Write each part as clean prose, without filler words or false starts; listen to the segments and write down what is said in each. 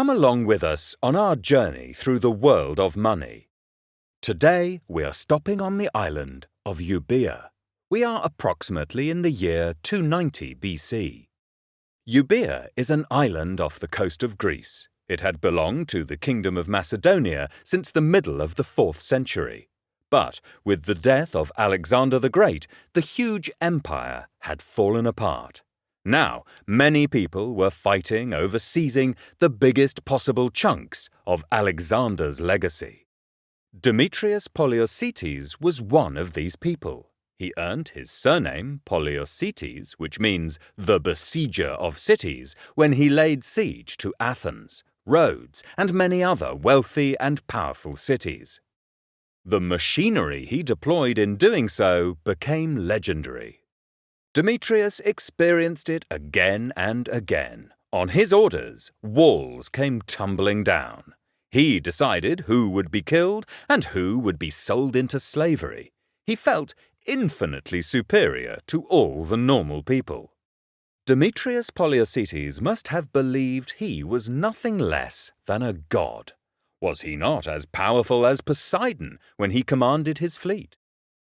come along with us on our journey through the world of money. Today we are stopping on the island of Euboia. We are approximately in the year 290 BC. Euboia is an island off the coast of Greece. It had belonged to the Kingdom of Macedonia since the middle of the 4th century. But with the death of Alexander the Great, the huge empire had fallen apart. Now, many people were fighting over seizing the biggest possible chunks of Alexander's legacy. Demetrios Poliorcetes was one of these people. He earned his surname, Poliorcetes, which means the besieger of cities, when he laid siege to Athens, Rhodes, and many other wealthy and powerful cities. The machinery he deployed in doing so became legendary. Demetrius experienced it again and again. On his orders, walls came tumbling down. He decided who would be killed and who would be sold into slavery. He felt infinitely superior to all the normal people. Demetrios Poliorcetes must have believed he was nothing less than a god. Was he not as powerful as Poseidon when he commanded his fleet?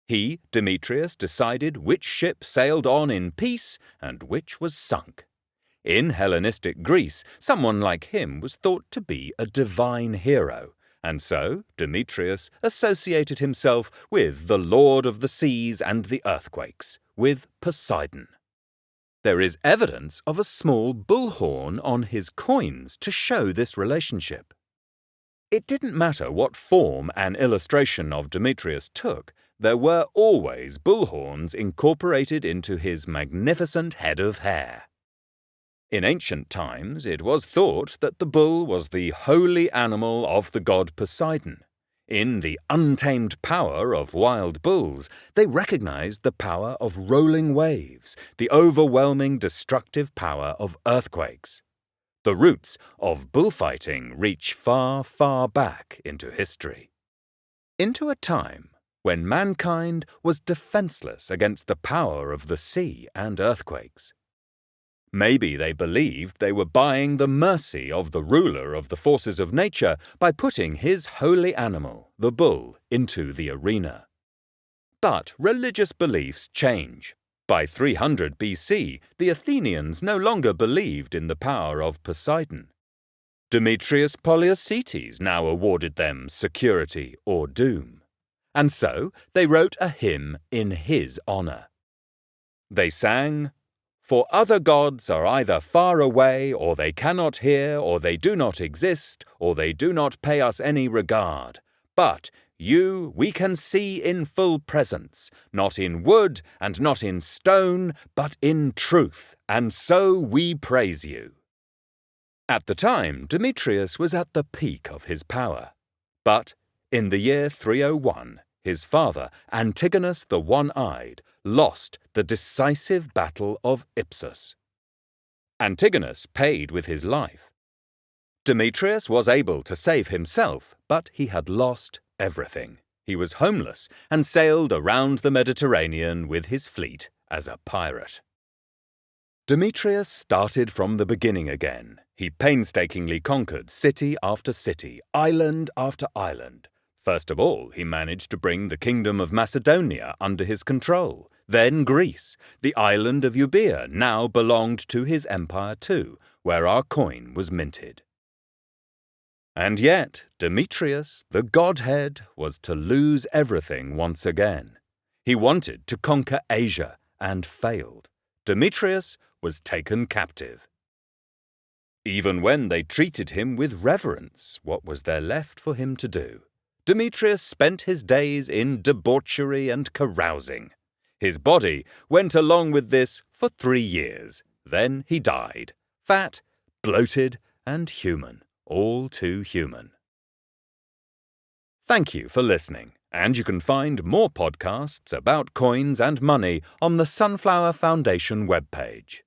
He, Demetrius, decided which ship sailed on in peace and which was sunk. In Hellenistic Greece, someone like him was thought to be a divine hero, and so Demetrius associated himself with the Lord of the seas and the earthquakes, with Poseidon. There is evidence of a small bullhorn on his coins to show this relationship. It didn't matter what form an illustration of Demetrius took, there were always bullhorns incorporated into his magnificent head of hair. In ancient times, it was thought that the bull was the holy animal of the god Poseidon. In the untamed power of wild bulls, they recognized the power of rolling waves, the overwhelming destructive power of earthquakes. The roots of bullfighting reach far, far back into history. Into a time when mankind was defenseless against the power of the sea and earthquakes. Maybe they believed they were buying the mercy of the ruler of the forces of nature by putting his holy animal, the bull, into the arena. But religious beliefs change. By 300 BC, the Athenians no longer believed in the power of Poseidon. Demetrios Poliorcetes now awarded them security or doom. And so they wrote a hymn in his honor. They sang, "For other gods are either far away, or they cannot hear, or they do not exist, or they do not pay us any regard. But you we can see in full presence, not in wood and not in stone, but in truth, and so we praise you." At the time, Demetrius was at the peak of his power. But in the year 301, his father, Antigonus the One-Eyed, lost the decisive battle of Ipsus. Antigonus paid with his life. Demetrius was able to save himself, but he had lost everything. He was homeless and sailed around the Mediterranean with his fleet as a pirate. Demetrius started from the beginning again. He painstakingly conquered city after city, island after island. First of all, he managed to bring the Kingdom of Macedonia under his control. Then Greece. The island of Euboia now belonged to his empire too, where our coin was minted. And yet, Demetrius, the Godhead, was to lose everything once again. He wanted to conquer Asia and failed. Demetrius was taken captive. Even when they treated him with reverence, what was there left for him to do? Demetrius spent his days in debauchery and carousing. His body went along with this for 3 years. Then he died, fat, bloated, and human, all too human. Thank you for listening, and you can find more podcasts about coins and money on the Sunflower Foundation webpage.